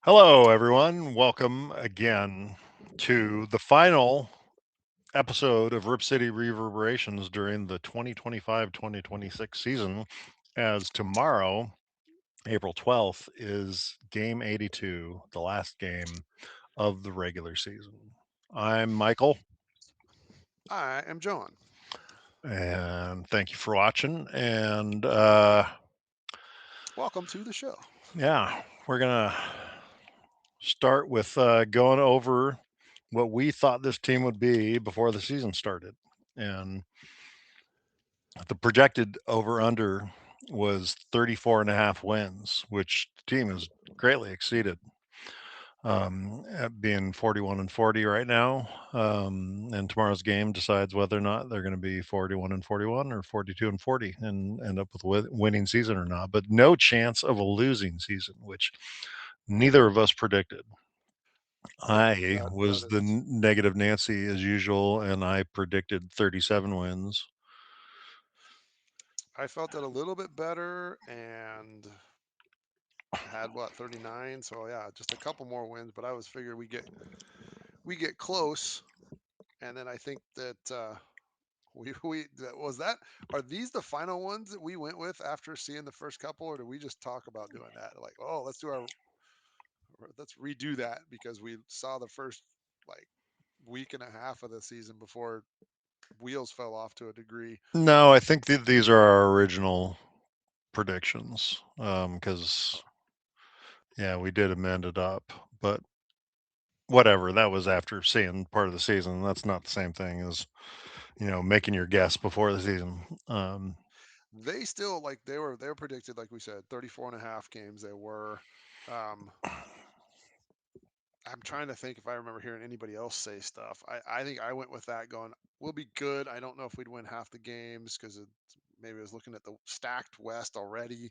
Hello, everyone. Welcome again to the final episode of City Reverberations during the 2025-2026 season, as tomorrow, April 12th, is game 82, the last game of the regular season. I'm Michael, I am John. and thank you for watching. And Welcome to the show. yeah, we're going to start with going over what we thought this team would be before the season started. And the projected over under was 34 and a half wins, which the team has greatly exceeded. At being 41 and 40 right now. And tomorrow's game decides whether or not they're going to be 41 and 41 or 42 and 40 and end up with a winning season or not. But no chance of a losing season, which neither of us predicted. Nope. I That was the is. negative Nancy as usual, and I predicted 37 wins. I felt it a little bit better and had what 39. So yeah, just a couple more wins. But I was figured we get close, and then I think that we that was that. Are these the final ones that we went with after seeing the first couple, or did we just talk about doing that? Like, oh, let's redo that because we saw the first like week and a half of the season before wheels fell off to a degree. No, I think these are our original predictions. Because yeah, we did amend it up, but whatever. That was after seeing part of the season. That's not the same thing as making your guess before the season. They still like they were predicted like we said 34 and a half games they were. um I'm trying to think if I remember hearing anybody else say stuff. I think I went with that going, we'll be good. I don't know if we'd win half the games because maybe I was looking at the stacked West already,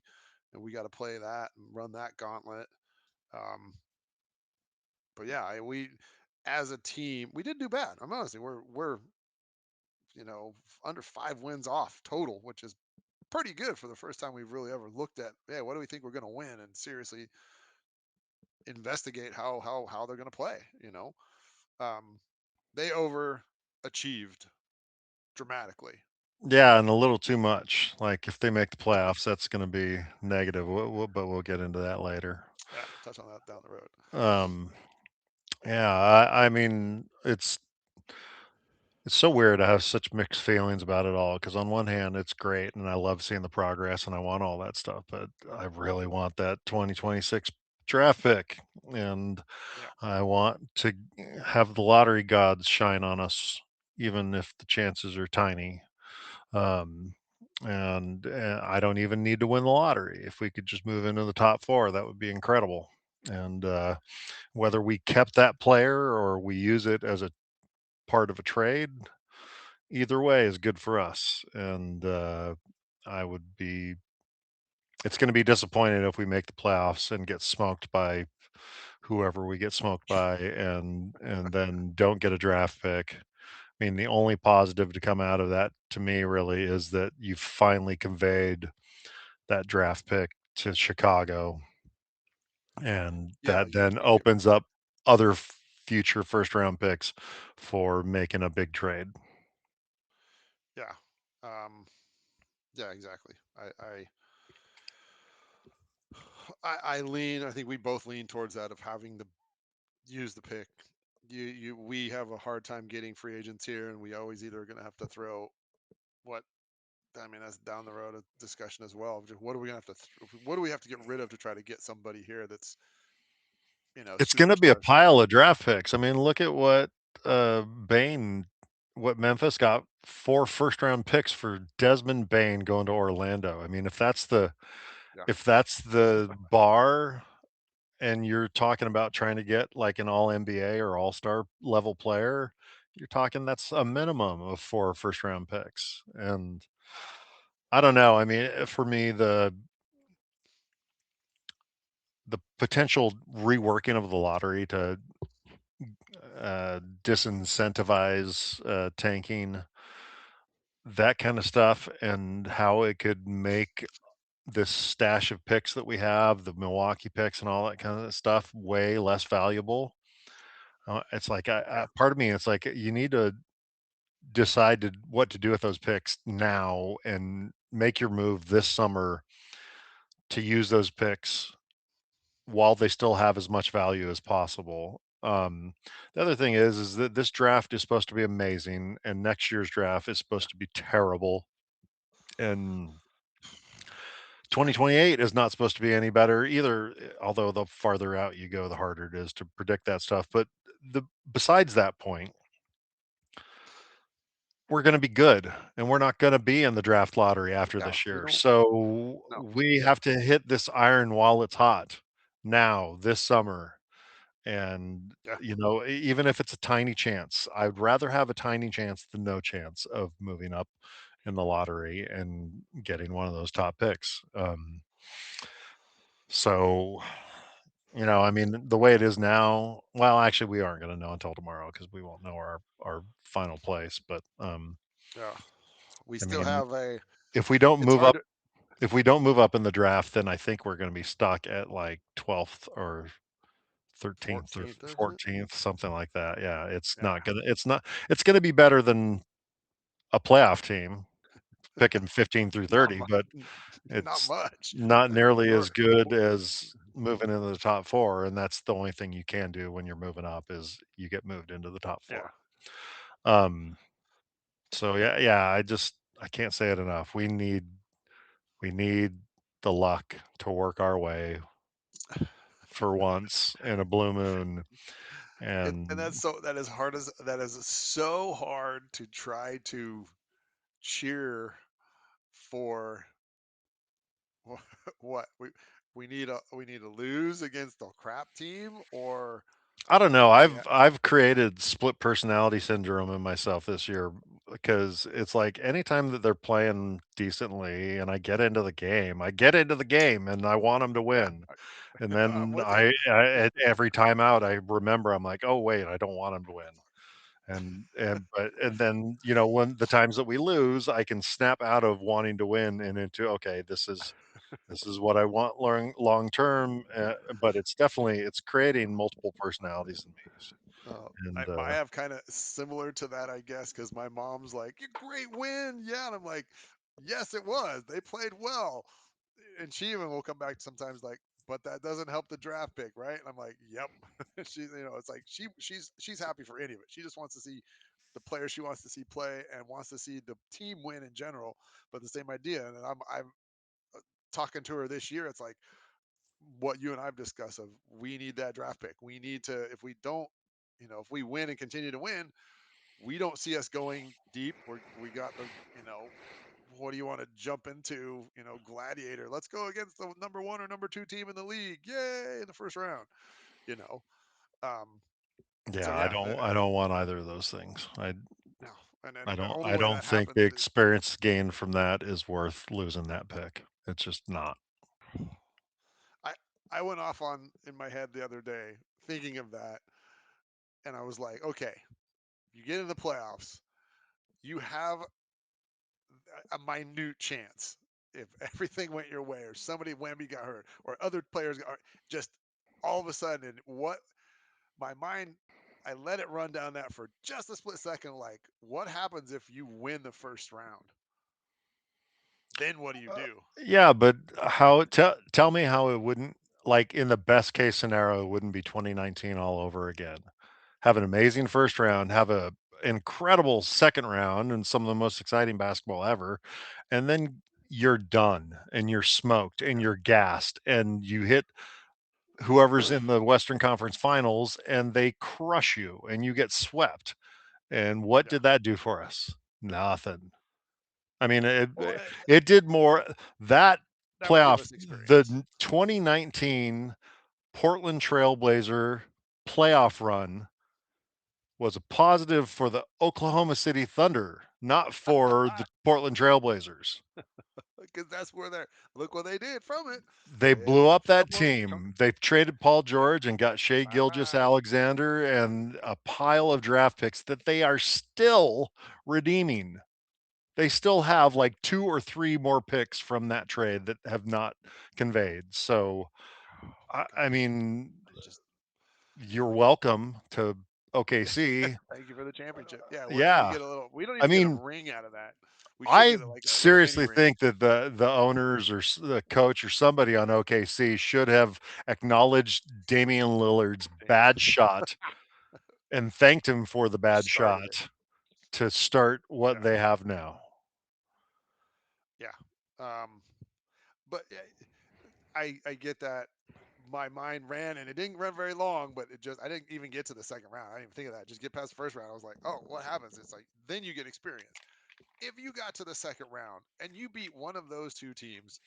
and we got to play that and run that gauntlet. um but yeah, we as a team we did do bad. I'm honestly we're under 5 wins off total, which is pretty good for the first time we've really ever looked at, yeah, what do we think we're going to win, and seriously investigate how they're going to play. Um, they overachieved dramatically. yeah, and a little too much. Like if they make the playoffs, that's going to be negative. But we'll get into that later. Yeah, we'll touch on that down the road. Um, yeah, I mean, it's so weird. I have such mixed feelings about it all because on one hand, it's great and I love seeing the progress and I want all that stuff, but I really want that 2026 draft pick and Yeah, I want to have the lottery gods shine on us, even if the chances are tiny. Um, and I don't even need to win the lottery. If we could just move into the top four, that would be incredible. And whether we kept that player or we use it as a part of a trade, either way is good for us. And I would be, it's going to be disappointing if we make the playoffs and get smoked by whoever we get smoked by and then don't get a draft pick. I mean, the only positive to come out of that to me really is that you finally conveyed that draft pick to Chicago, and yeah, that then you get rid opens of it. up other future first round picks for making a big trade. Yeah, yeah, exactly. I lean. I think we both lean towards that of having to use the pick. We have a hard time getting free agents here, and we always either going to have to throw what I mean, that's down the road a discussion as well. Just what are we gonna have to what do we have to get rid of to try to get somebody here that's It's going to be a superstar pile superstar? of draft picks. I mean, look at what Bain, what Memphis got 4 first round picks for Desmond Bain going to Orlando. I mean, Yeah, if that's the bar and you're talking about trying to get like an all NBA or all-star level player, you're talking that's a minimum of 4 first round picks. And I don't know. I mean, for me, the potential reworking of the lottery to disincentivize tanking, that kind of stuff, and how it could make this stash of picks that we have, the Milwaukee picks and all that kind of stuff, way less valuable. It's like Yeah. part of me, it's like you need to decide what to do with those picks now and make your move this summer to use those picks while they still have as much value as possible. The other thing is that this draft is supposed to be amazing, and next year's draft is Yeah. supposed to be terrible, and Yeah. 2028 is not supposed to be any better either. Although the farther out you go, the harder it is to predict that stuff. But besides that point, we're going to be good, and we're not going to be in the draft lottery after Yeah. this We year. don't. So No. we have to hit this iron while it's hot now, this summer. And, Yeah. even if it's a tiny chance, I'd rather have a tiny chance than no chance of moving up in the lottery and getting one of those top picks. So, I mean, the way it is now, well, actually, we aren't going to know until tomorrow because we won't know our final place. But, Yeah. We I still mean, have a. if we don't It's move hard up, to. if we don't move up in the draft, then I think we're going to be stuck at like 12th or 13th or 14th, isn't it? 14th, something like that. Yeah, Yeah. it's gonna be better than a playoff team picking 15 through Not 30, much. but Not it's much. not nearly as We're. good as moving into the top 4, and that's the only thing you can do when you're moving up is you get moved into the top Yeah. 4. Um, so yeah, I can't say it enough. We need the luck to work our way for once in a blue moon, And and that is so hard to try to cheer for. What we need to lose against a crap team, or I don't know. we ha- I've created split personality syndrome in myself this year because it's like anytime that they're playing decently and I get into the game and I want them to yeah, win. And I'm then with you. every time out, I remember I'm like, oh wait, I don't want them to win. And then when the times that we lose, I can snap out of wanting to win and into okay, this is what I want long term, but it's creating multiple personalities in me. And I have kind of similar to that, I guess, because my mom's like, "You great win, yeah," and I'm like, "Yes, it was. They played well." And she even will come back sometimes like, "But that doesn't help the draft pick, right?" And I'm like, "Yep." It's like she's happy for any of it. She just wants to see the player she wants to see play and wants to see the team win in general. But the same idea, and I'm talking to her this year. It's like what you and I've discussed of we need that draft pick. We need to if we don't, if we win and continue to win, we don't see us going deep. We got the, what do you want to jump into, gladiator. Let's go against the number 1 or number 2 team in the league. Yay, in the first round, you know. Um yeah, so I yeah, don't I don't want either of those things. no. And then I the don't only I way don't that think the happens is experience gained from that is worth losing that pick. It's just not. I I went off on in my head the other day thinking of that, and I was like, okay, you get in the playoffs, you have a minute chance if everything went your way or somebody whammy got hurt or other players got just all of a sudden what my mind I let it run down that for just a split second, like what happens if you win the first round, then what do you Uh, do? yeah, but tell me how it wouldn't, like, in the best case scenario, it wouldn't be 2019 all over again. Have an amazing first round, have a incredible second round and some of the most exciting basketball ever, and then you're done and you're smoked and Yeah. you're gassed and you hit whoever's in the Western Conference Finals and they crush you and you get swept. And what Yeah. did that do for us? Nothing. I mean, Well, it did more that that would give playoff, us the experience. 2019 Portland Trailblazer playoff run was a positive for the Oklahoma City Thunder, not for the Portland Trailblazers. Because that's where they're look what they did from it. They They blew up that come, team. They traded Paul George and got Shea bye Gilgeous bye. Alexander and a pile of draft picks that they are still redeeming. they still have like 2 or 3 more picks from that trade that have not conveyed. So, I Gosh, mean, I just you're welcome to OKC. thank you for the championship. Yeah, we Yeah. get a little. We don't I even get a mean, ring out of that. We should I get like a little mini seriously ring. think that the owners or the coach or somebody on OKC should have acknowledged Damian Lillard's Damn, bad shot and thanked him for the bad started it. shot to start what Yeah, they have now. yeah. But I get that. My mind ran, and it didn't run very long, but it just I didn't even get to the second round. I didn't even think of that. Just get past the first round. I was like, oh, what happens? It's like then you get experience. If you got to the second round and you beat one of those two teams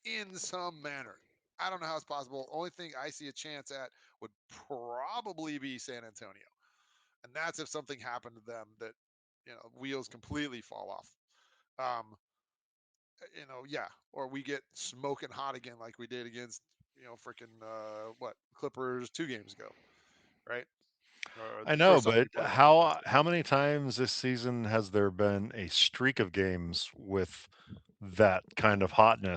in some manner, I don't know how it's possible. Only thing I see a chance at would probably be San Antonio, and that's if something happened to them that wheels completely fall off. Um, yeah, or we get smoking hot again like we did against freaking what Clippers 2 games ago, right? Or I the know, first time we but played them last how year. many times this season has there been a streak of games with that kind of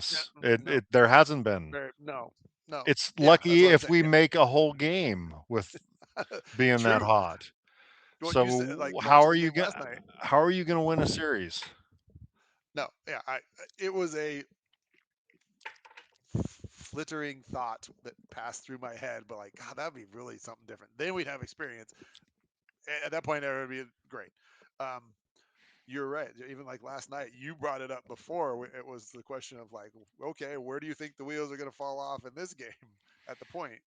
Yeah, hotness? no, There hasn't been. no, no. It's Yeah, that's lucky what I'm if saying. we make a whole game with being that True. hot. Well, you said like So watching the game last night. how are you gonna win a series? No, yeah, it was a flittering thought that passed through my head, but like, God, that'd be really something different. Then we'd have experience. At that point, it would be great. Um, You're right. Even like last night, you brought it up before. It was the question of like, okay, where do you think the wheels are going to fall off in this game at the point?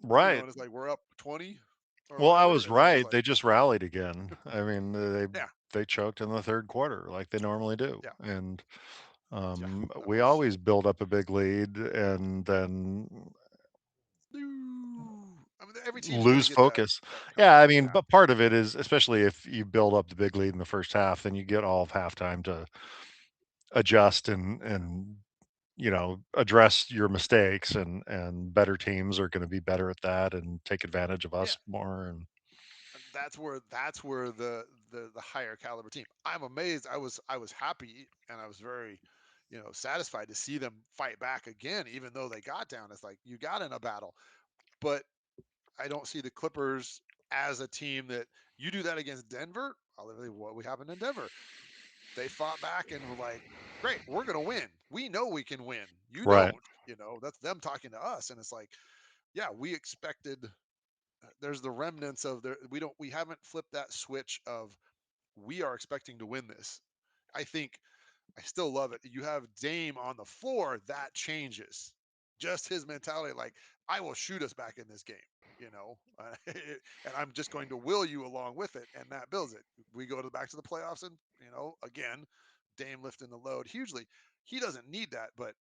Right. And it's like we're up 20 or Well, I whatever, was and then it's right. like, They just rallied again. I mean, yeah, they choked in the third quarter like they normally do. yeah, And yeah. That we was. always build up a big lead and then I mean, every team's going to lose get that focus. come Yeah, back. I mean, Yeah, but part of it is, especially if you build up the big lead in the first half, then you get all of halftime to adjust and address your mistakes, and better teams are going to be better at that and take advantage of yeah. us more. And And that's where the higher caliber team. I'm amazed. I was happy and I was very, satisfied to see them fight back again, even though they got down. It's like you got in a battle, but I don't see the Clippers as a team that you do that against Denver. I'll literally what we happened in Denver. They fought back and were like, "Great, we're gonna win. We know we can win. You right, don't. That's them talking to us." And it's like, yeah, we expected. There's the remnants of there. We haven't flipped that switch of we are expecting to win this. I think I still love it. You have Dame on the floor, that changes. Just his mentality, like I will shoot us back in this game, and I'm just going to will you along with it, and that builds it. We go back to the playoffs, and again, Dame lifting the load hugely. He doesn't need that, but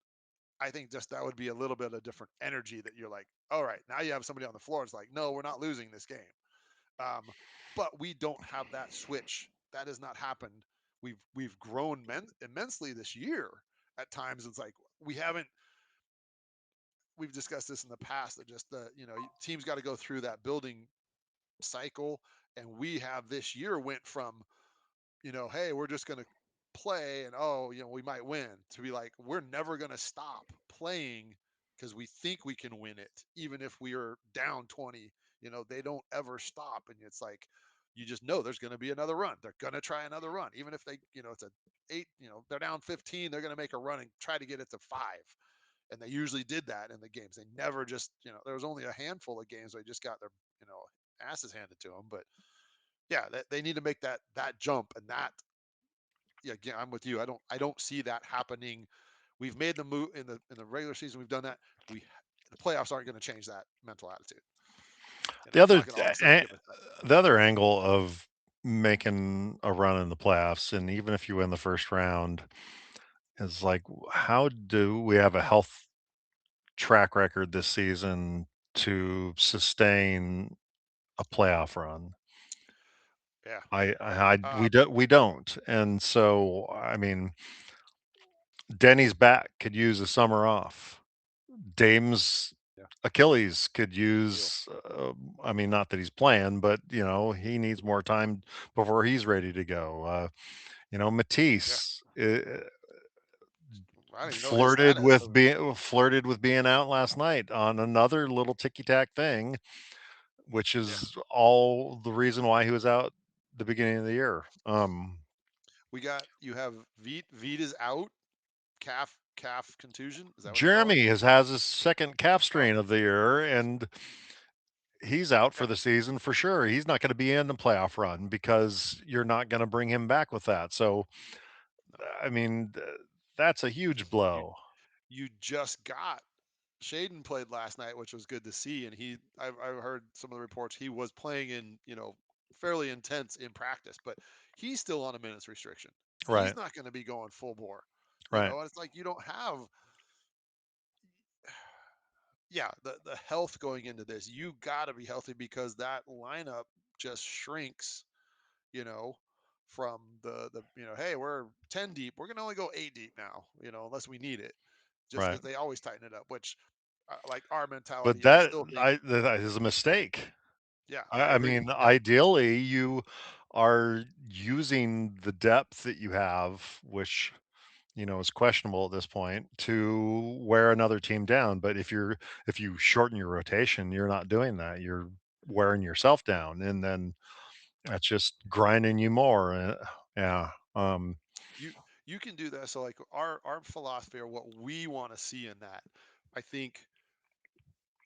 I think just that would be a little bit of different energy that you're like, all right, now you have somebody on the floor. It's like, no, we're not losing this game. Um, but we don't have that switch. That has not happened. We've grown immensely this year. At times, it's like we haven't. We've discussed this in the past that just the teams got to go through that building cycle, and we have this year went from hey, we're just going to play and oh, we might win to be like, we're never going to stop playing because we think we can win it, even if we are down 20. They don't ever stop. And it's like, you just know there's going to be another run. They're going to try another run, even if they, it's a eight, they're down 15, they're going to make a run and try to get it to 5. And they usually did that in the games. They never just, there was only a handful of games where they just got their, asses handed to them. But yeah, they need to make that jump, and that yeah, again, I'm with you. I don't see that happening. We've made the move in the regular season. We've done that. The playoffs aren't going to change that mental attitude. the It's other not going to all of a sudden give us that. the other angle of making a run in the playoffs, and even if you win the first round, is like, how do we have a health track record this season to sustain a playoff run? Yeah. We Um, don't, and so I mean, Denny's back could use a summer off. Dame's yeah. Achilles could Deal. use. I mean, not that he's playing, but he needs more time before he's ready to go. Yeah. Matisse I don't even know his flirted status. with being out last night on another little ticky tack thing, which Yeah. is all the reason why he was out the beginning of the year. You have Veet is out, calf contusion. Is that what they call it? Jeremy has his second calf Oh, strain of the year, and he's out for yeah. the season for sure. He's not going to be in the playoff run because you're not going to bring him back with that. So, No. I mean, that's a huge You blow. you just got Shaden played last night, which was good to see. And I've heard some of the reports he was playing in, fairly intense in practice, but he's still on a minutes restriction. He's Right, not going to be going full bore, right, and it's like you don't have, yeah, the health going into this. You got to be healthy because that lineup just shrinks, you know, from hey, we're 10 deep. We're going to only go 8 deep now, unless we need it, just right. because they always tighten it up, which, like our But mentality, I that still think, that is a mistake. yeah, I I agree. mean, Yeah, ideally, you are using the depth that you have, which is questionable at this point, to wear another team down. But if you shorten your rotation, you're not doing that. You're wearing yourself down, and then yeah. that's just grinding you more. Yeah. You you can do that. So like our philosophy or what we want to see in that, I think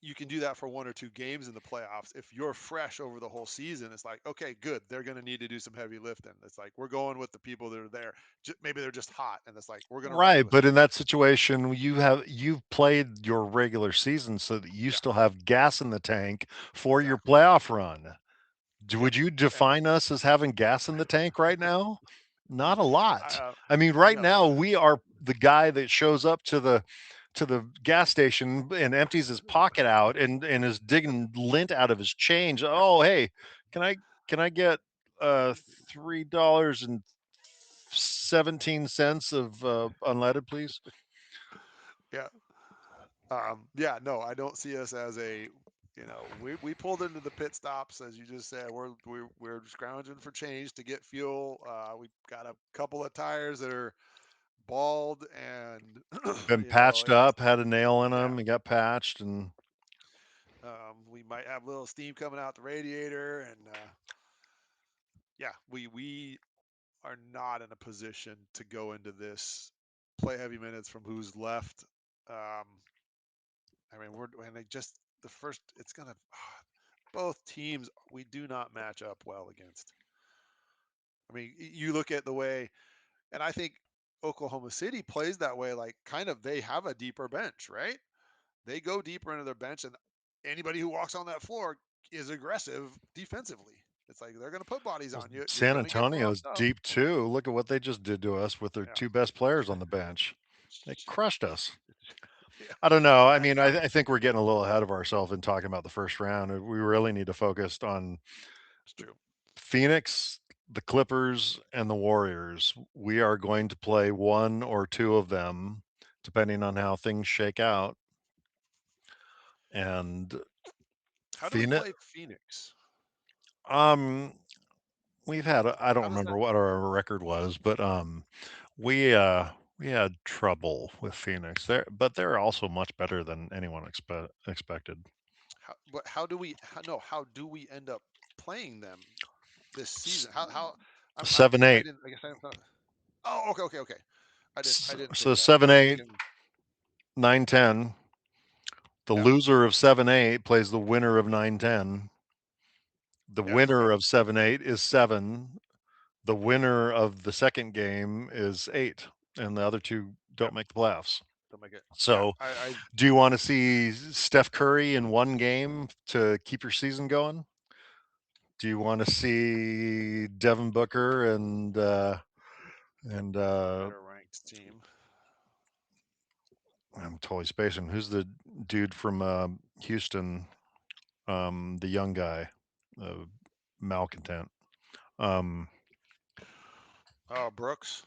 you can do that for 1 or 2 games in the playoffs. If you're fresh over the whole season, it's like, okay, good. They're going to need to do some heavy lifting. It's like we're going with the people that are there. Maybe they're just hot, and it's like we're going to ride Right, with but them. in that situation, you've played your regular season so that you Yeah, still have gas in the tank for your exactly. playoff run. Yep. Would you And define us as having gas in the tank right now? Not a I, lot. I mean, right no, now we are the guy that shows up to the gas station and empties his pocket out and is digging lint out of his change. yeah, Oh, hey, can I can I get $3.17 of unleaded, please? yeah. Yeah, no, I don't see us as we pulled into the pit stops as you just said. We're scrounging for change to get fuel. We got a couple of tires that are bald, and Been patched it's, up, had a nail in yeah. them, and got patched, and We might have a little steam coming out the radiator, and yeah, we are not in a position to go into this play heavy minutes from who's left. Um, I mean, we're and they just the first. It's gonna both teams we do not match up well against. I mean, you look at the way, and I think Oklahoma City plays that way. Like, kind of, they have a deeper bench, right? They go deeper into their bench, and anybody who walks on that floor is aggressive defensively. It's like they're going to put bodies well, on you. You're San going to get Antonio's roughed up. deep too. Look at what they just did to us with their Yeah, two best players on the bench. They crushed us. yeah, I don't know. I yeah. mean, I think we're getting a little ahead of ourselves in talking about the first round. We really need to focus on It's true. Phoenix, the Clippers, and the Warriors. We are going to play one or two of them, depending on how things shake out. And How do we Phoenix, play Phoenix? um, we've had I don't How does that? remember what our record was, but we had trouble with Phoenix there, but they're also much better than anyone expected. How do we? No, how do we end up playing them this S- season? How? Seven I eight. didn't. I guess I'm not. Oh, okay, okay, okay. I didn't So think that. seven I'm eight, thinking. 9-10. The Yeah, loser of 7-8 plays the winner of 9-10. The yeah, okay, winner of 7-8 is 7. The winner of the second game is 8, and the other two yeah. don't make the playoffs. Don't make it. Yeah, So, I do you want to see Steph Curry in one game to keep your season going? Do you want to see Devin Booker and better ranked team. I'm totally spacing. Who's the dude from Houston? The young guy, uh, malcontent. Um, Brooks.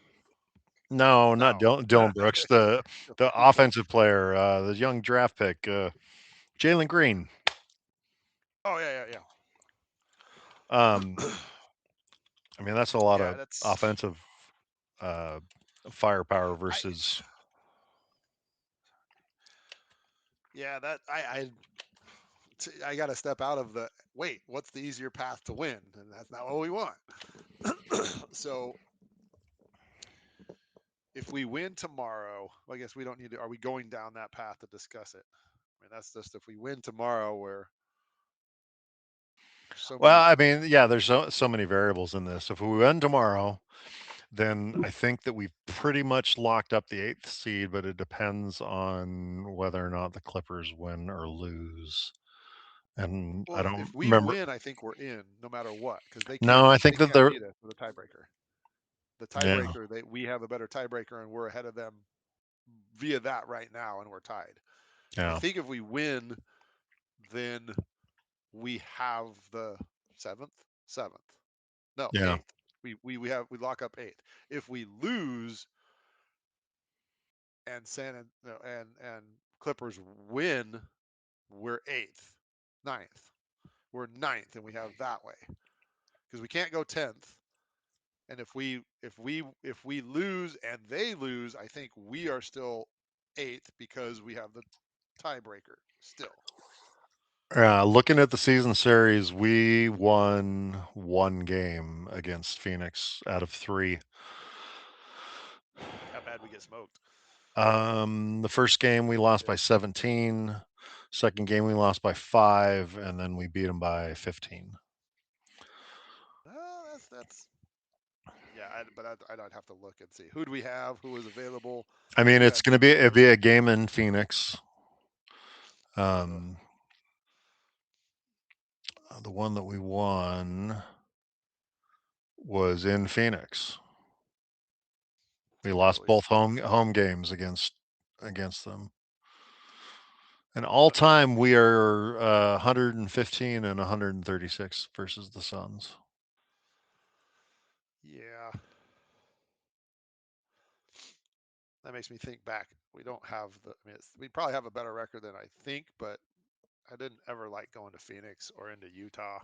no, not No. Dylan Brooks. The offensive player, the young draft pick, Jalen Green. Oh yeah, yeah, Um, I mean, that's a lot yeah. of offensive. uh, firepower I versus. yeah, that I got to step out of the wait. What's the easier path to win? And that's not what we want. So if we win tomorrow, well, I guess we don't need to. Are we going down that path to discuss it? I mean, that's just if we win tomorrow, where there's so Well, many. I mean, yeah, there's so many variables in this. If we win tomorrow, then I think that we've pretty much locked up the eighth seed, but it depends on whether or not the Clippers win or lose. And I Well, don't if we remember. win, I think we're in no matter what because No, I they think that can't they're. beat us with a tiebreaker. The Yeah, tiebreaker, we have a better tiebreaker and we're ahead of them via that right now, and we're tied. I yeah, think if we win, then we have the seventh. No, yeah. eighth. We lock up eighth. If we lose and and Clippers win, we're eighth, ninth. We're ninth, and we have that way because we can't go 10th. And if we lose and they lose, I think we are still eighth because we have the tiebreaker still. Looking at the season series, we won one game against Phoenix out of three. How bad we get smoked? The first game we lost by Yeah. 17. Second game we lost by 5, and then we beat them by 15. Oh, that's yeah. I'd have to look and see who do we have, who was available. I mean, We it's had going to be it'd be a game in Phoenix. ugh, Um, the one that we won was in Phoenix. We lost really both home sucks. home games against them. And all time we are 115 and 136 versus the Suns. Yeah, that makes me think back. We don't have the. I mean, we probably have a better record than I think, but I didn't ever like going to Phoenix or into Utah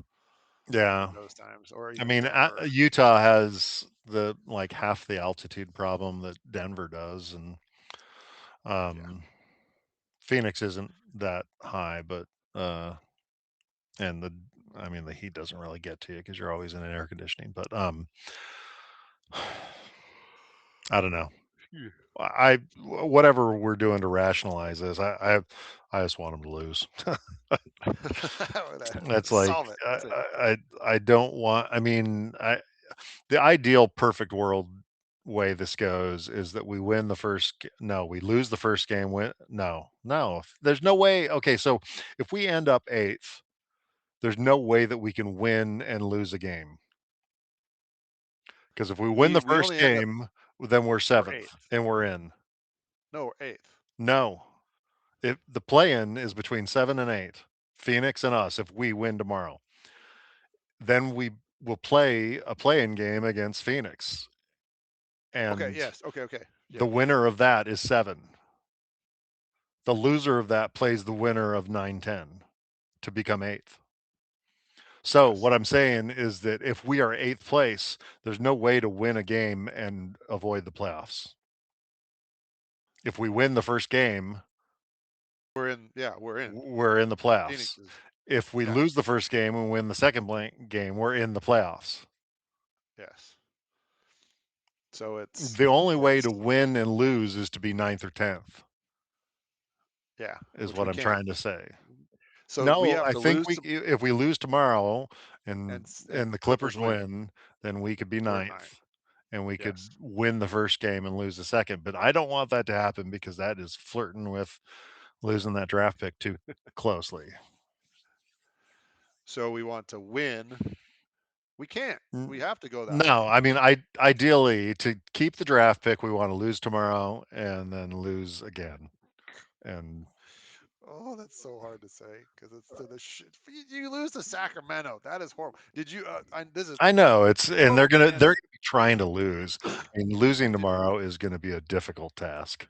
Yeah, those times, or I even mean, Denver. Utah has the like half the altitude problem that Denver does, and Yeah. um, Phoenix isn't that high, but uh, and I mean, the heat doesn't really get to you because you're always in an air conditioning. But I don't know. Yeah. Whatever we're doing to rationalize this, I just want them to lose. That's like Solve it. That's it. I don't want. I mean, the ideal perfect world way this goes is that we win the first. No, we lose the first game. Win. No. There's no way. Okay, so if we end up eighth, there's no way that we can win and lose a game. Because if we win the We first only end up game, then we're we're seventh eighth. and we're in. No, we're eighth. No, if the play-in is between 7 and 8, Phoenix and us. If we win tomorrow, then we will play a play-in game against Phoenix, Okay. and Yes. Okay. Okay. the Yes. winner of that is 7. The loser of that plays the winner of 9-10 to become eighth. So Yes. what I'm saying is that if we are eighth place, there's no way to win a game and avoid the playoffs. If we win the first game, We're in. Yeah. We're in. we're in the Phoenix playoffs. is. If we Yeah. lose the first game and win the second game, we're in the playoffs. Yes. So The only way it's to win and lose is to be ninth or 10th, yeah, is which what we I'm can't. trying to say. So we No, have I to think lose to if we lose tomorrow and and the Clippers Clippers win. win, then we could be We're in ninth. ninth and we could Yes. win the first game and lose the second. But I don't want that to happen because that is flirting with losing that draft pick too closely. So we want to win. We can't. N- We have to go that No, way. I mean, I ideally to keep the draft pick, we want to lose tomorrow and then lose again. And Oh, that's so hard to say because it's to the shit. You lose to Sacramento. That is horrible. Did you? This is I know and total they're gonna tangent. be trying to lose. I mean, losing Did tomorrow is going to be a difficult task.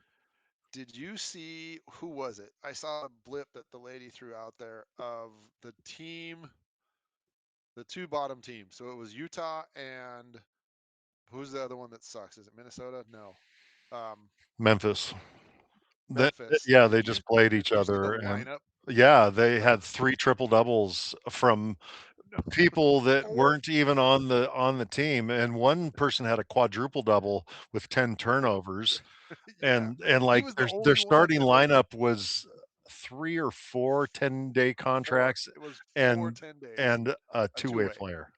Did you see who was it? I saw a blip that the lady threw out there of the team, the two bottom teams. So it was Utah and Who's the other one that sucks? Is it Minnesota? No. Um, Memphis. That Memphis. yeah, Did they you just played did each you see the other, and lineup? yeah, they had three triple doubles from people that Four. weren't even on the team, and one person had a quadruple double with 10 turnovers, Yeah, and he like was the their only one starting that was. lineup was 3 or 4 10-day Four. contracts It was four and 10 days. and a A two-way two-way. player.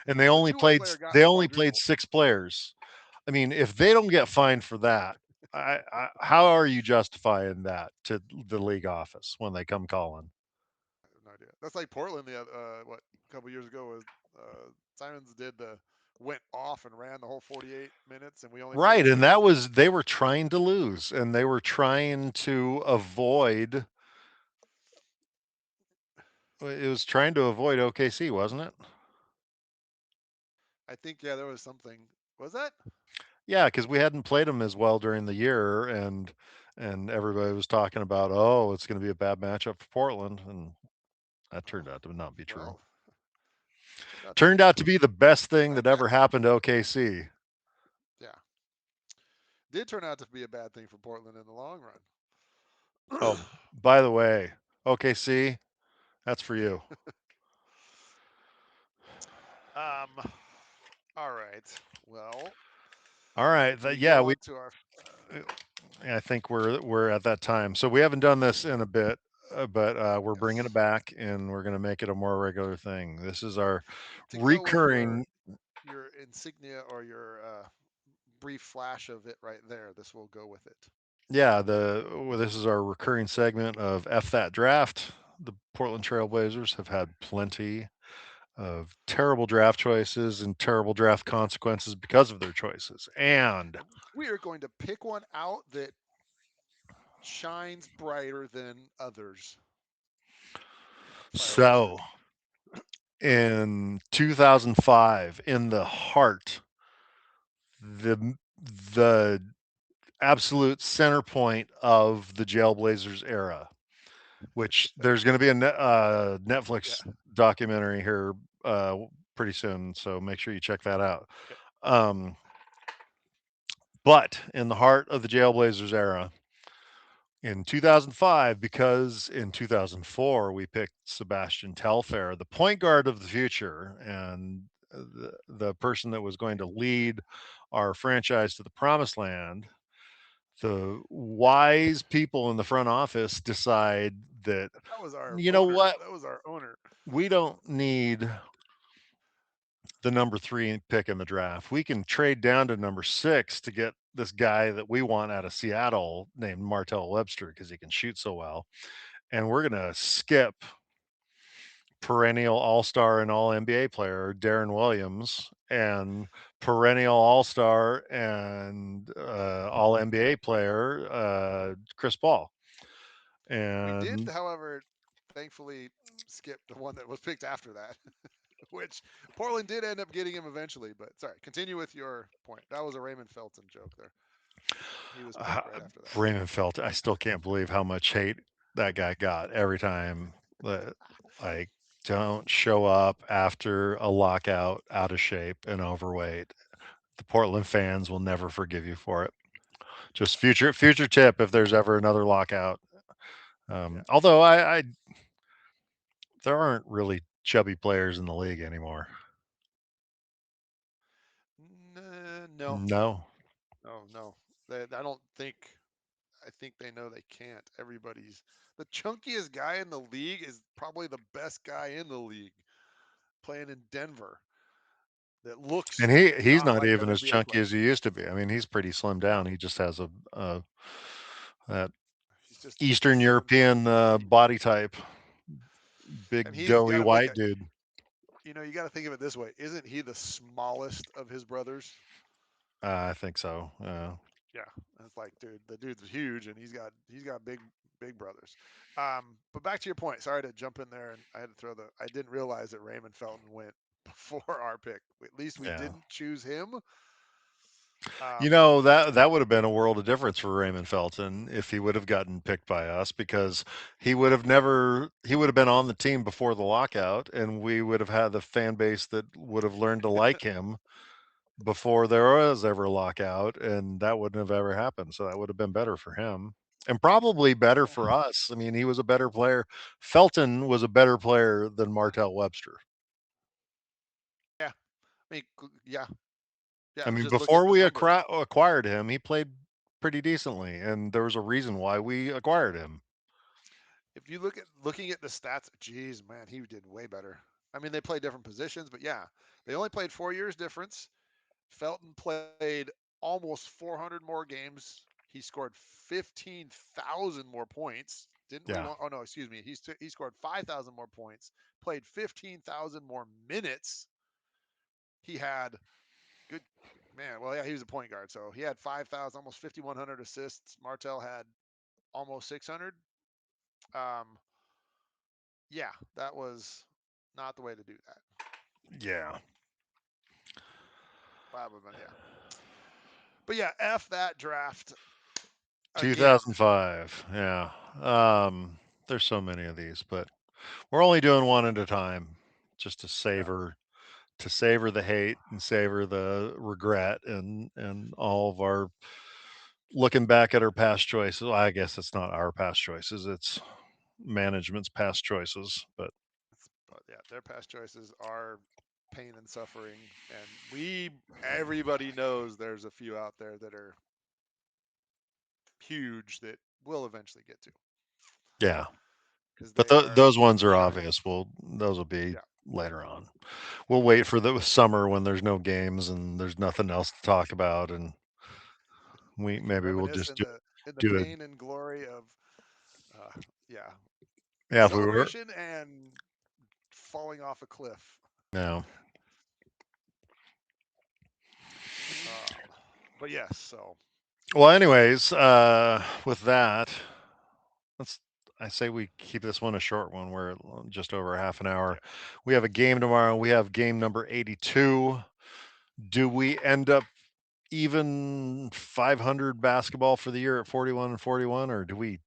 And The two-way player got they the only played quadruple. 6 players. I mean, if they don't get fined for that, how are you justifying that to the league office when they come calling? I have no idea. That's like Portland. The what a couple years ago was Simons did the went off and ran the whole 48 minutes, and we only played Right, and that six. was they were trying to lose, and they were trying to avoid it was trying to avoid OKC, wasn't it? I think yeah, there was something. Was that? Yeah, because we hadn't played them as well during the year, and everybody was talking about, oh, it's going to be a bad matchup for Portland, and that turned Oh, out to not be true. well, turned out to Turned be out to be the best thing a that bad ever thing. happened to OKC. Yeah, did turn out to be a bad thing for Portland in the long Oh, run. by the way, OKC, that's for you. um. All right. Well, All right, we yeah, go we on to our I think we're at that time. So we haven't done this in a bit, but we're bringing it yes. back, and we're going to make it a more regular thing. This is our To go with recurring. your insignia or your brief flash of it right there. This will go with it. Yeah, this is our recurring segment of F that draft. The Portland Trailblazers have had plenty of terrible draft choices and terrible draft consequences because of their choices. And And we are going to pick one out that shines brighter than others. Fireworks so there. in 2005, in the heart, the the absolute center point of the JailBlazers era, which there's going to be a Yeah. Netflix documentary here uh, pretty soon. So make sure you check that out. Okay. Um, but in the heart of the JailBlazers era, in 2005, because in 2004 we picked Sebastian Telfair, the point guard of the future, and the person that was going to lead our franchise to the promised land. The wise people in the front office decide that, That was our you know owner. what, That was our owner. we don't need the number 3 pick in the draft. We can trade down to number 6 to get this guy that we want out of Seattle named Martell Webster because he can shoot so well. And we're going to skip perennial all-star and all NBA player Darren Williams and perennial all-star and all NBA player Chris Paul. We did, And however, thankfully skip the one that was picked after that, which Portland did end up getting him eventually. But sorry, continue with your point. That was a Raymond Felton joke there. He was uh, picked right after that. Raymond felt I still can't believe how much hate that guy got every time that like don't show up after a lockout out of shape and overweight. The Portland fans will never forgive you for it. Just future tip if there's ever another lockout. Yeah. Although I there aren't really chubby players in the league anymore. No, No. no. I don't think. I think they know they can't. Everybody's the chunkiest guy in the league is probably the best guy in the league playing in Denver that looks And he's not not like an even as NBA chunky player. as he used to be. I mean, he's pretty slim down. No, He just has a that he's just Eastern slim for European body type, and big he's got doughy to think white dude. you got to think of it this way. Isn't he the smallest of his brothers? I think so. Yeah, it's like, dude, the dude's huge, and he's got big brothers. But back to your point. Sorry to jump in there, and I had to throw the. I didn't realize that Raymond Felton went before our pick. At least we Yeah. didn't choose him. You Um, know, that would have been a world of difference for Raymond Felton if he would have gotten picked by us because he would have been on the team before the lockout and we would have had the fan base that would have learned to like him before there was ever a lockout, and that wouldn't have ever happened. So that would have been better for him and probably better for Yeah. us. I mean, he was a better player. Felton was a better player than Martell Webster. Yeah. I mean, yeah. I Yeah. mean, Just look at before the we numbers. acquired him, he played pretty decently, and there was a reason why we acquired him. If you looking at the stats, geez, man, he did way better. I mean, they play different positions, but yeah, they only played 4 years difference. Felton played almost 400 more games. He scored 15,000 more points. Didn't we Yeah, want? Oh no, excuse me. He scored 5,000 more points. Played 15,000 more minutes. He had good man. Well, yeah, he was a point guard, so he had 5,000, almost 5,100 assists. Martell had almost 600. Um, yeah, that was not the way to do that. yeah. That would have been, yeah. But yeah, f that draft again. 2005. Yeah. There's so many of these, but we're only doing one at a time, just Yeah, to savor the hate and savor the regret and all of our looking back at our past choices. Well, I guess it's not our past choices; it's management's past choices. But but yeah, their past choices are pain and suffering, and everybody knows there's a few out there that are huge that we'll eventually get to yeah, because but they are those ones are they obvious. Well, those will be yeah. later on. We'll wait for the summer when there's no games and there's nothing else to talk about, and we We can maybe we'll reminisce just in the do it. pain and glory of yeah, Yeah, if we were. celebration and falling off a cliff. No. Um, but yes, so Well, anyways, with that, let's. I say we keep this one a short one. We're at just over half an hour. yeah. We have a game tomorrow. We have game number 82. Do we end up even 500 basketball for the year at 41 and 41, or do we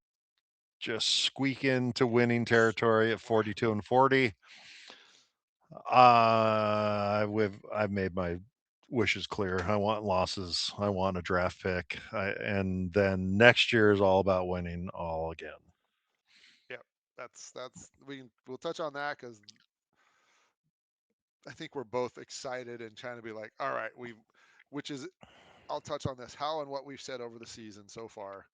just squeak into winning territory at 42 and 40? I've made my wishes clear. I want losses. I want a draft pick. And then next year is all about winning all again. Yeah, that's we'll touch on that because I think we're both excited and trying to be like, all right, which is I'll touch on this how and what we've said over the season so far.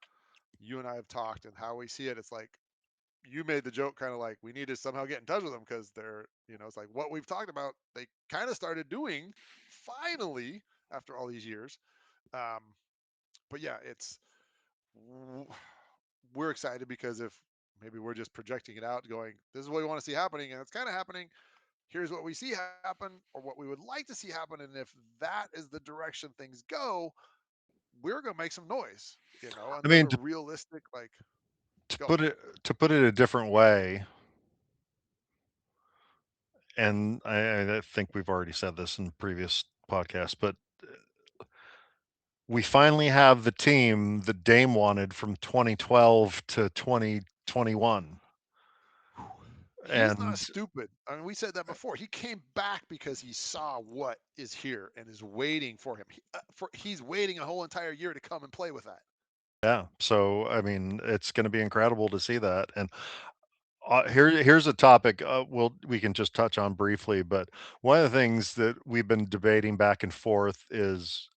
You and I have talked and how we see it. It's like you made the joke, kind of like we need to somehow get in touch with them because they're, it's like what we've talked about. They kind of started doing finally after all these years. Um, but yeah, we're excited because if maybe we're just projecting it out, going, this is what we want to see happening, and it's kind of happening. Here's what we see happen, or what we would like to see happen, and if that is the direction things go, we're gonna make some noise, I and live mean, a realistic like to go. put it to put it a different way, and I think we've already said this in previous podcasts, but we finally have the team that Dame wanted from 2012 to 2021. He's not And stupid. I mean, we said that before. He came back because he saw what is here and is waiting for him. He's waiting a whole entire year to come and play with that. yeah, so I mean, it's going to be incredible to see that. And here's a topic we can just touch on briefly. But one of the things that we've been debating back and forth is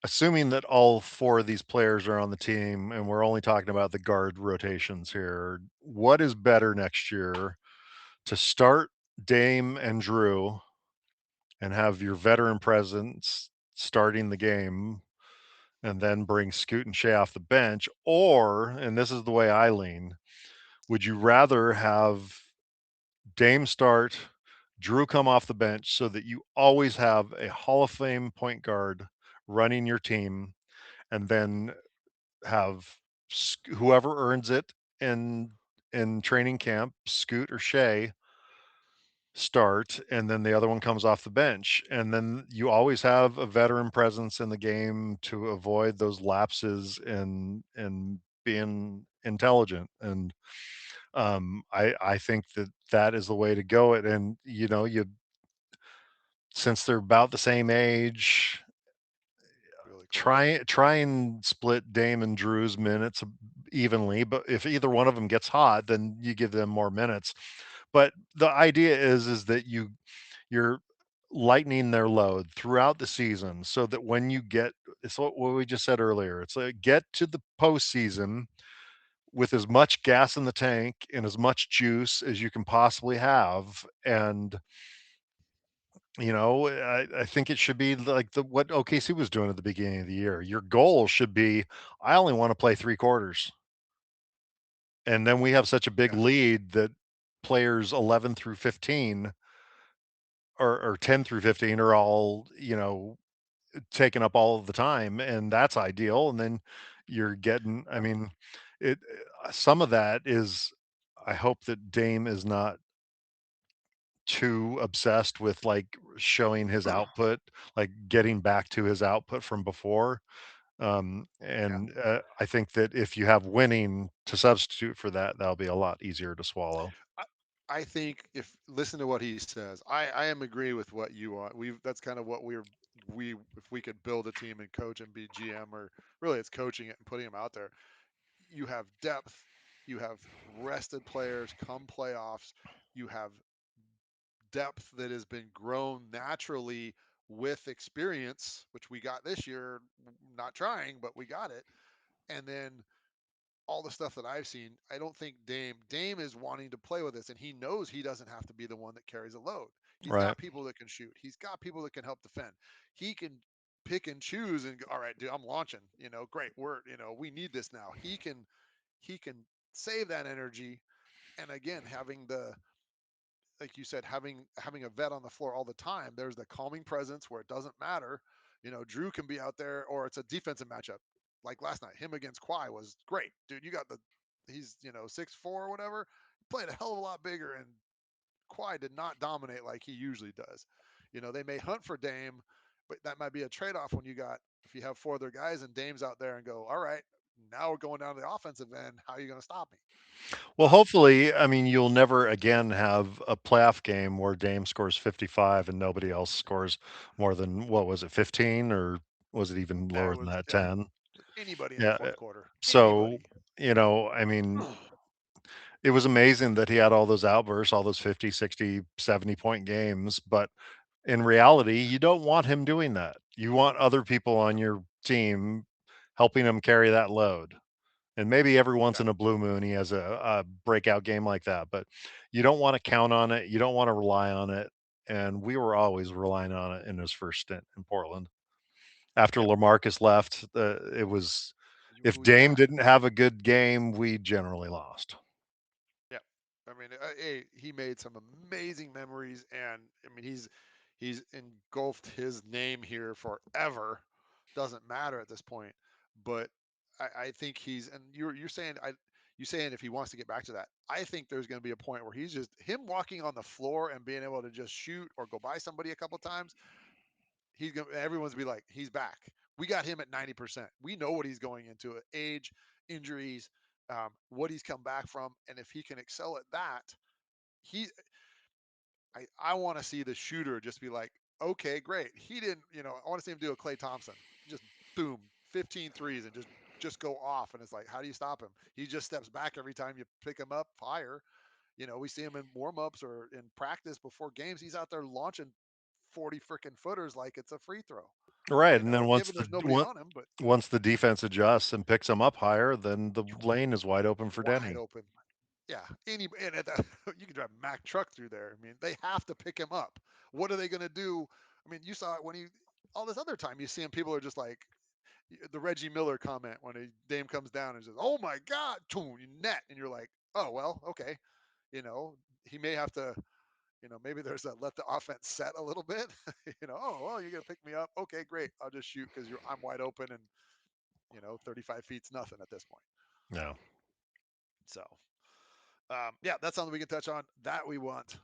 assuming that all four of these players are on the team, and we're only talking about the guard rotations here. What is better next year to start Dame and Drew and have your veteran presence starting the game and then bring Scoot and Shea off the bench? Or, and this is the way I lean, would you rather have Dame start, Drew come off the bench so that you always have a Hall of Fame point guard running your team, and then have whoever earns it in training camp, Scoot or Shea, start, and then the other one comes off the bench, and then you always have a veteran presence in the game to avoid those lapses and being intelligent. And I think that that is the way to go. It, and you since they're about the same age, Really close. try and split Dame and Drew's minutes evenly. But if either one of them gets hot, then you give them more minutes. But the idea is that you're lightening their load throughout the season so that when you get, it's what we just said earlier. It's like get to the postseason with as much gas in the tank and as much juice as you can possibly have. And I think it should be like what OKC was doing at the beginning of the year. Your goal should be, I only want to play three quarters. And then we have such a big Yeah. lead that players 11 through 15 or 10 through 15 are all, taking up all of the time. And that's ideal. And then you're getting, I Yep. mean, it, some of that is, I hope that Dame is not too obsessed with like showing his output, like getting back to his output from before. Yeah. And I think that if you have winning to substitute for that, that'll be a lot easier to swallow. I, I think if listen to what he says, I am agree with what you are. We've that's kind of what we if we could build a team and coach and be GM or really it's coaching it and putting them out there. You have depth, you have rested players come playoffs, you have depth that has been grown naturally with experience, which we got this year, not trying, but we got it. And then all the stuff that I've seen, I don't think Dame is wanting to play with this, and he knows he doesn't have to be the one that carries a load. He's Right. got people that can shoot. He's got people that can help defend. He can pick and choose and go, all right, dude, I'm launching. Great. We need this now. He can save that energy. And again, having the like you said, having a vet on the floor all the time, there's the calming presence where it doesn't matter. Drew can be out there, or it's a defensive matchup. Like last night, him against Kawhi was great, dude. You got he's 6'4" or whatever. Played a hell of a lot bigger, and Kawhi did not dominate like he usually does. They may hunt for Dame, but that might be a trade off when you got if you have four other guys and Dame's out there and go, all right, now we're going down to the offensive end. How are you going to stop me? Well, Um, hopefully, I mean, you'll never again have a playoff game where Dame scores 55 and nobody else scores more than, what was it, 15, or was it even lower it than was that, yeah, 10? anybody in the Yeah. fourth quarter. So, Anybody. I mean, it was amazing that he had all those outbursts, all those 50, 60, 70 point games. But in reality, you don't want him doing that. You want other people on your team helping him carry that load. And maybe every once Yeah. in a blue moon he has a breakout game like that, but you don't want to count on it. You don't want to rely on it. And we were always relying on it in his first stint in Portland. After Yep. LaMarcus left, it was, if Dame Yeah. didn't have a good game, we generally lost. Yeah. I mean, he made some amazing memories, and I mean, he's engulfed his name here forever. Doesn't matter at this point, but I think and you're saying you saying if he wants to get back to that, I think there's going to be a point where he's just him walking on the floor and being able to just shoot or go by somebody a couple times. Everyone's be like, he's back. We got him at 90%. We know what he's going into: age, injuries, what he's come back from, and if he can excel at that, he. I want to see the shooter just be like, okay, great. He didn't, I want to see him do a Clay Thompson, just boom, 15 threes and just go off. And it's like, how do you stop him? He just steps back every time you pick him up higher. We see him in warm-ups or in practice before games. He's out there launching 40 freaking footers like it's a free throw. Right. And then Given there's nobody on him, but once the defense adjusts and picks him up higher, then the lane is wide open for wide Denny. open. Yeah, and at that, you can drive a Mack truck through there. I mean, they have to pick him up. What are they going to do? I mean, you saw it when he all this other time. You see him. People are just like the Reggie Miller comment when a Dame comes down and says, "Oh my God, boom, net," and you're like, "Oh well, okay." He may have to. Maybe there's a let the offense set a little bit. Oh well, you're gonna pick me up. Okay, great. I'll just shoot because I'm wide open and 35 feet's nothing at this point. No. So yeah, that's something we can touch on. That we want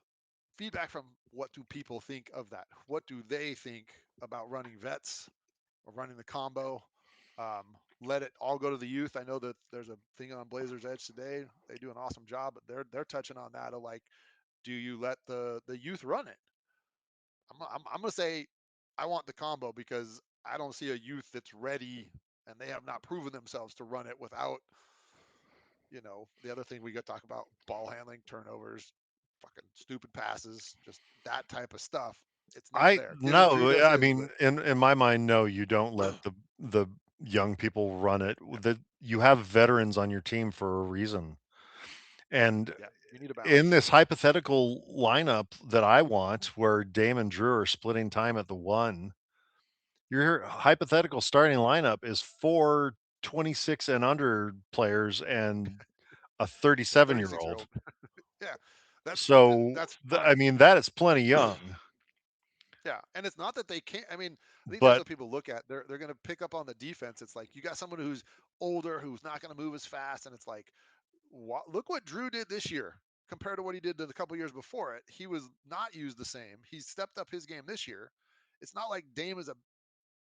feedback from what do people think of that? What do they think about running vets or running the combo? Let it all go to the youth. I know that there's a thing on Blazers Edge today. They do an awesome job, but they're touching on that of like, do you let the youth run it? I'm gonna say I want the combo because I don't see a youth that's ready and they have not proven themselves to run it without, the other thing we got to talk about: ball handling, turnovers, fucking stupid passes, just that type of stuff. It's not I there. Kid and Drew no, does I his, mean, but in my mind, no, you don't let the young people run it. You have veterans on your team for a reason. And yeah, you need a in balance. this hypothetical lineup that I want, where Dame and Drew are splitting time at the one, your hypothetical starting lineup is four 26 and under players and a 37 year 36 year old. old. Yeah, that's So that's I fine. mean, that is plenty young, Yeah, and it's not that they can't. I mean, I think that's but what people look at. They're going to pick up on the defense. It's like you got someone who's older, who's not going to move as fast, and it's like, look what Drew did this year compared to what he did the couple years before it. He was not used the same. He's stepped up his game this year. It's not like Dame is a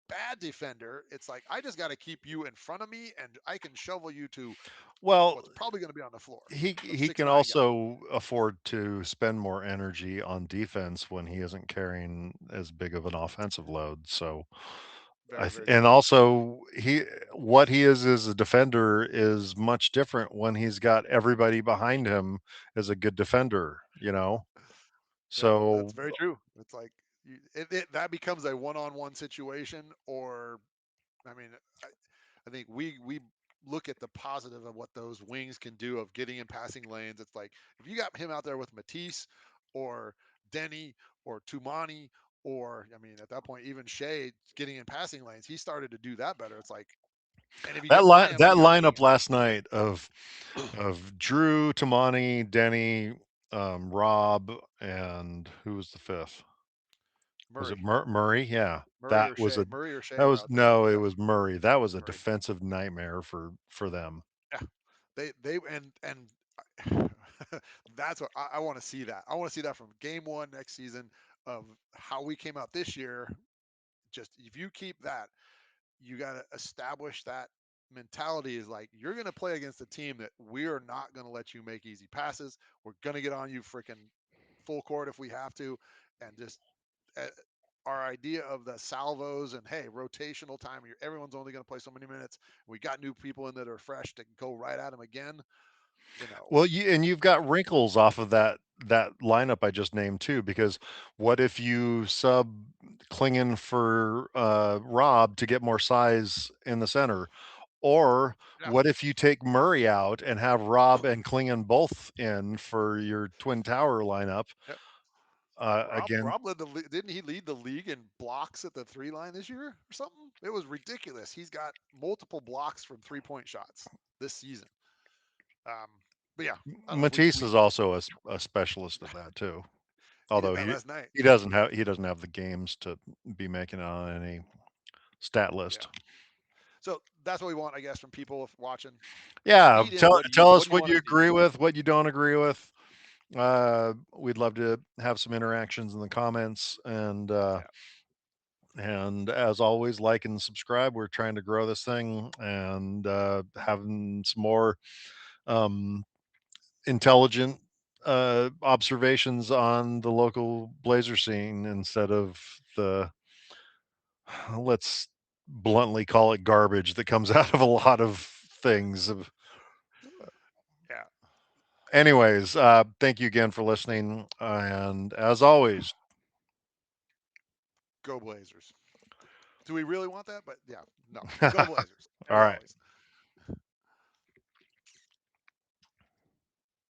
bad defender. It's like I just got to keep you in front of me, and I can shovel you to well, what's probably going to be on the floor. So he six can nine guy. also afford to spend more energy on defense when he isn't carrying as big of an offensive load. So Very very and true. also what he is as a defender is much different when he's got everybody behind him as a good defender, you know. Yeah, that's So very true. It's like that becomes a one-on-one situation, or I mean, I, I think we look at the positive of what those wings can do of getting in passing lanes. It's like if you got him out there with Matisse or Denny or Tumani, or I mean, at that point, even Shea getting in passing lanes, he started to do that better. It's like, and if you get by him, that you got eight lineup last night of Drew, Tamani, Denny, Rob, and who was the fifth? Was it Murray, Murray? Yeah, that was a Murray or Shea that were was out there. no, it Yeah, was Murray. That was a Murray. defensive nightmare for them. Yeah, they and that's what I want to see. That I want to see that from game one next season of how we came out this year. Just if you keep that, you got to establish that mentality is like you're going to play against a team that we are not going to let you make easy passes. We're going to get on you freaking full court if we have to, and just uh, our idea of the salvos and hey rotational time. Everyone's only going to play so many minutes. We got new people in that are fresh to go right at them again. You know, Well, you've got wrinkles off of that lineup I just named too, because what if you sub Klingon for Rob to get more size in the center? Or yeah. what if you take Murray out and have Rob and Klingon both in for your twin tower lineup? Yeah. Again, Rob led didn't he lead the league in blocks at the three line this year or something? It was ridiculous. He's got multiple blocks from 3-point shots this season. Um, but yeah, I don't know. Matisse We is also a specialist at that too. he did Although that last night. he doesn't have the games to be making it on any stat Yeah. list. So that's what we want, I guess, from people if watching. Yeah, Tweet in tell what us do you what want to you see? agree with, what you don't agree with. We'd love to have some interactions in the comments, Yeah. and as always, like and subscribe. We're trying to grow this thing and having some more um, intelligent observations on the local Blazer scene instead of the, let's bluntly call it, garbage that comes out of a lot of things. Yeah. Anyways, thank you again for listening. And as always, Go Blazers. Do we really want that? But yeah, no. all Go Blazers, as right. always.